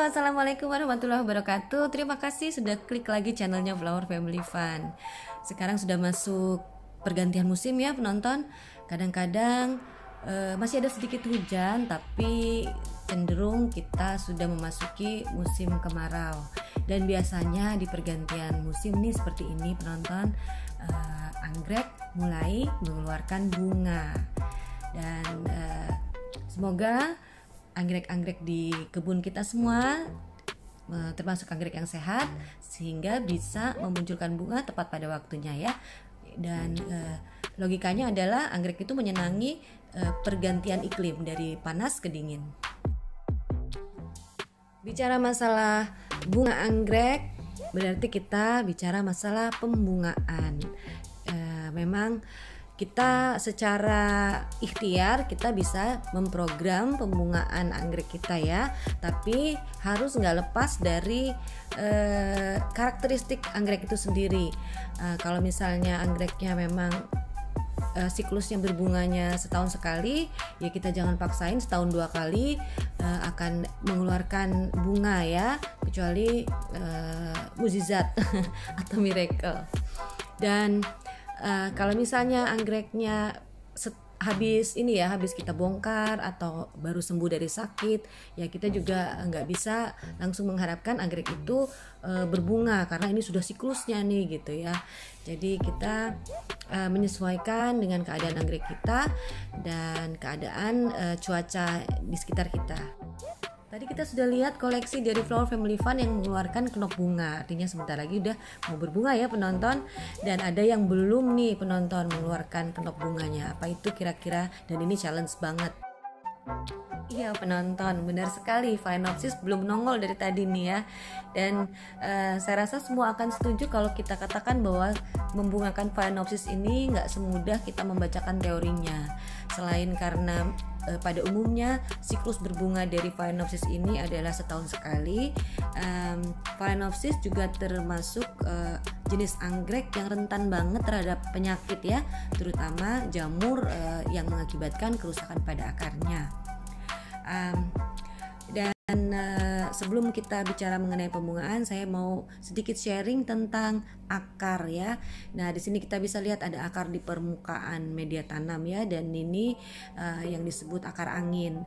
assalamualaikum warahmatullahi wabarakatuh. Terima kasih sudah klik lagi channelnya Flower Family Fun. Sekarang sudah masuk pergantian musim ya penonton. Kadang-kadang masih ada sedikit hujan, tapi cenderung kita sudah memasuki musim kemarau. Dan biasanya di pergantian musim nih seperti ini penonton, anggrek mulai mengeluarkan bunga. Dan semoga anggrek-anggrek di kebun kita semua, termasuk anggrek yang sehat, sehingga bisa memunculkan bunga tepat pada waktunya ya. Dan logikanya adalah anggrek itu menyenangi pergantian iklim dari panas ke dingin. Bicara masalah bunga anggrek, berarti kita bicara masalah pembungaan. Memang kita secara ikhtiar kita bisa memprogram pembungaan anggrek kita ya, tapi harus nggak lepas dari karakteristik anggrek itu sendiri. Kalau misalnya anggreknya memang siklusnya berbunganya setahun sekali, ya kita jangan paksain setahun 2 kali akan mengeluarkan bunga ya, kecuali mukjizat atau miracle. Dan kalau misalnya anggreknya habis kita bongkar atau baru sembuh dari sakit, ya kita juga nggak bisa langsung mengharapkan anggrek itu berbunga karena ini sudah siklusnya nih gitu ya. Jadi kita menyesuaikan dengan keadaan anggrek kita dan keadaan cuaca di sekitar kita. Tadi kita sudah lihat koleksi dari Flower Family Fun yang mengeluarkan kenop bunga, artinya sebentar lagi udah mau berbunga ya penonton. Dan ada yang belum nih penonton mengeluarkan kenop bunganya. Apa itu kira-kira? Dan ini challenge banget. Iya penonton, benar sekali, Phalaenopsis belum nongol dari tadi nih ya. Dan saya rasa semua akan setuju kalau kita katakan bahwa membungakan Phalaenopsis ini nggak semudah kita membacakan teorinya. Selain karena pada umumnya siklus berbunga dari Phalaenopsis ini adalah setahun sekali, Phalaenopsis juga termasuk jenis anggrek yang rentan banget terhadap penyakit ya, terutama jamur yang mengakibatkan kerusakan pada akarnya. Dan sebelum kita bicara mengenai pembungaan, saya mau sedikit sharing tentang akar ya. Nah, di sini kita bisa lihat ada akar di permukaan media tanam ya, dan ini yang disebut akar angin.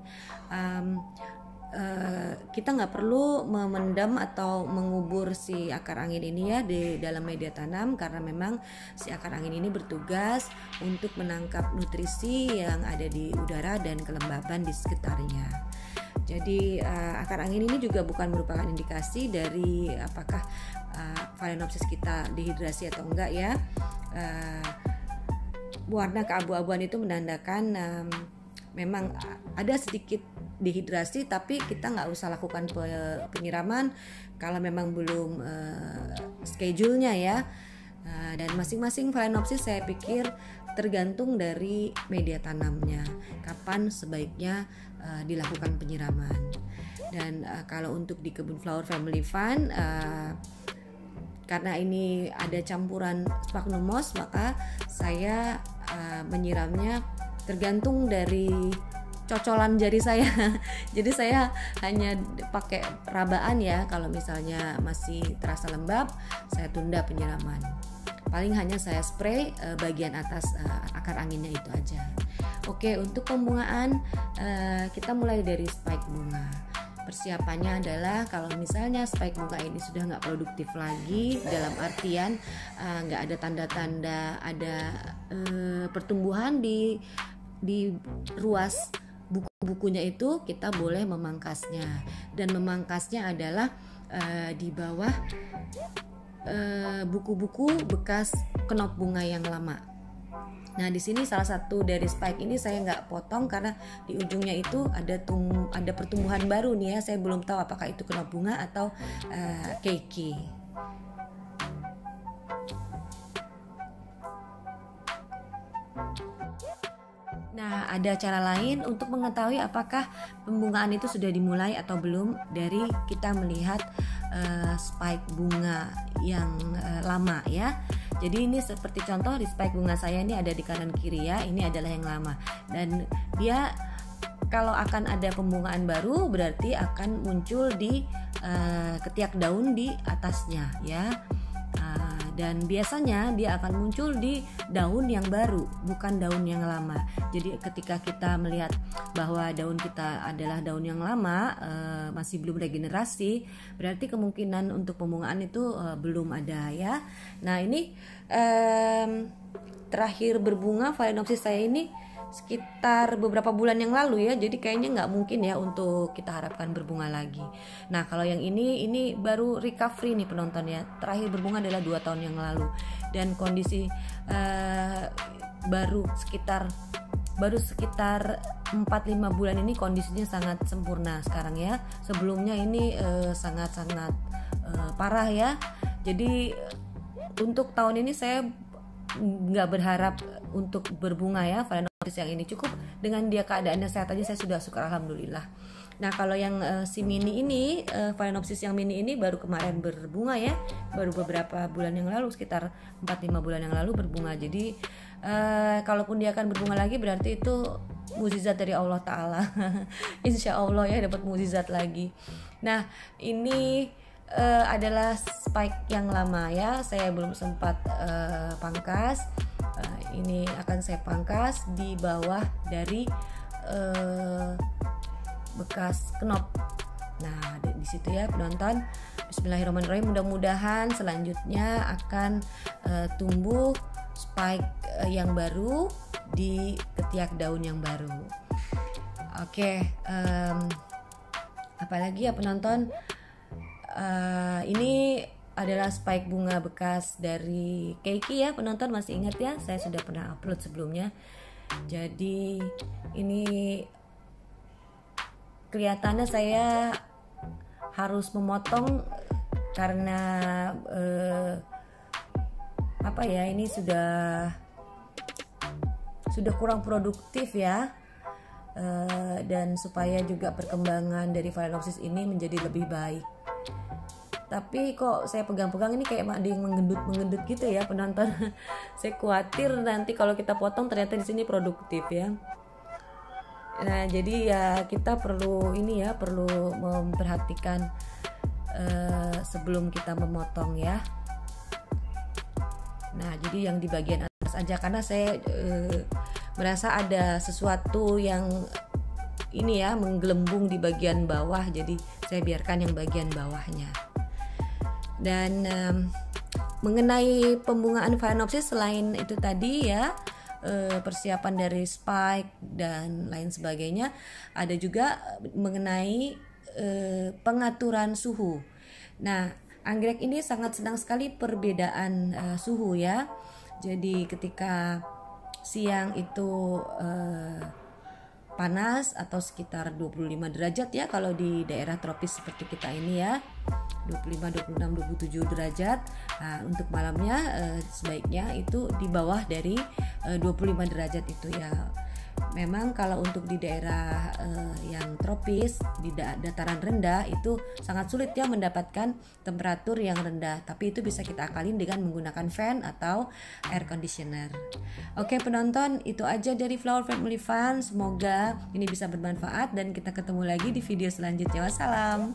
Kita nggak perlu memendam atau mengubur si akar angin ini ya di dalam media tanam, karena memang si akar angin ini bertugas untuk menangkap nutrisi yang ada di udara dan kelembaban di sekitarnya. Jadi akar angin ini juga bukan merupakan indikasi dari apakah Phalaenopsis kita dehidrasi atau enggak ya. Warna keabu-abuan itu menandakan memang ada sedikit dehidrasi, tapi kita nggak usah lakukan penyiraman kalau memang belum schedule-nya ya. Dan masing-masing Phalaenopsis saya pikir tergantung dari media tanamnya, kapan sebaiknya dilakukan penyiraman. Dan kalau untuk di kebun Flower Family Fun, karena ini ada campuran sphagnum moss, maka saya menyiramnya tergantung dari cocolan jari saya. Jadi saya hanya pakai rabaan ya. Kalau misalnya masih terasa lembab, saya tunda penyiraman. Paling hanya saya spray bagian atas akar anginnya itu aja. Oke, untuk pembungaan kita mulai dari spike bunga. Persiapannya adalah kalau misalnya spike bunga ini sudah nggak produktif lagi, dalam artian nggak ada tanda-tanda ada pertumbuhan di ruas buku-bukunya itu, kita boleh memangkasnya. Dan memangkasnya adalah di bawah buku-buku bekas kenop bunga yang lama. Nah, di sini salah satu dari spike ini saya nggak potong karena di ujungnya itu ada pertumbuhan baru nih ya. Saya belum tahu apakah itu kenop bunga atau keiki. Nah, ada cara lain untuk mengetahui apakah pembungaan itu sudah dimulai atau belum dari kita melihat spike bunga yang lama ya. Jadi ini seperti contoh di spike bunga saya ini ada di kanan kiri ya. Ini adalah yang lama, dan dia kalau akan ada pembungaan baru berarti akan muncul di ketiak daun di atasnya ya. Dan biasanya dia akan muncul di daun yang baru, bukan daun yang lama. Jadi ketika kita melihat bahwa daun kita adalah daun yang lama, masih belum regenerasi, berarti kemungkinan untuk pembungaan itu belum ada ya. Nah ini terakhir berbunga Phalaenopsis saya ini sekitar beberapa bulan yang lalu ya, jadi kayaknya nggak mungkin ya untuk kita harapkan berbunga lagi. Nah kalau yang ini baru recovery nih penonton ya, terakhir berbunga adalah 2 tahun yang lalu, dan kondisi baru sekitar 4-5 bulan ini kondisinya sangat sempurna sekarang ya. Sebelumnya ini sangat-sangat parah ya. Jadi untuk tahun ini saya nggak berharap untuk berbunga ya Phalaenopsis yang ini, cukup dengan dia keadaannya sehat aja saya sudah syukur alhamdulillah. Nah kalau yang si mini ini, Phalaenopsis yang mini ini baru kemarin berbunga ya, baru beberapa bulan yang lalu, sekitar 4-5 bulan yang lalu berbunga. Jadi kalaupun dia akan berbunga lagi berarti itu mukjizat dari Allah Ta'ala. Insya Allah ya dapat mukjizat lagi. Nah ini adalah spike yang lama ya, saya belum sempat pangkas. Ini akan saya pangkas di bawah dari bekas knop. Nah di situ ya penonton. Bismillahirrahmanirrahim, mudah-mudahan selanjutnya akan tumbuh spike yang baru di ketiak daun yang baru. Oke, apalagi ya penonton, ini adalah spike bunga bekas dari Keiki ya penonton, masih ingat ya, saya sudah pernah upload sebelumnya. Jadi ini kelihatannya saya harus memotong karena apa ya, ini sudah kurang produktif ya, dan supaya juga perkembangan dari Phalaenopsis ini menjadi lebih baik. Tapi kok saya pegang-pegang ini kayak ada yang menggendut gitu ya penonton. Saya khawatir nanti kalau kita potong ternyata di sini produktif ya. Nah jadi ya kita perlu ini ya, perlu memperhatikan sebelum kita memotong ya. Nah jadi yang di bagian atas aja, karena saya merasa ada sesuatu yang ini ya menggelembung di bagian bawah, jadi saya biarkan yang bagian bawahnya. Dan mengenai pembungaan Phalaenopsis selain itu tadi ya, persiapan dari spike dan lain sebagainya, ada juga mengenai pengaturan suhu. Nah anggrek ini sangat senang sekali perbedaan suhu ya. Jadi ketika siang itu panas atau sekitar 25 derajat ya kalau di daerah tropis seperti kita ini ya, 25, 26, 27 derajat. Nah, untuk malamnya sebaiknya itu di bawah dari 25 derajat itu ya. Memang kalau untuk di daerah yang tropis, di dataran rendah itu sangat sulit ya mendapatkan temperatur yang rendah, tapi itu bisa kita akalin dengan menggunakan fan atau air conditioner. Oke penonton, itu aja dari Flower Family Fun. Semoga ini bisa bermanfaat dan kita ketemu lagi di video selanjutnya. Wassalam.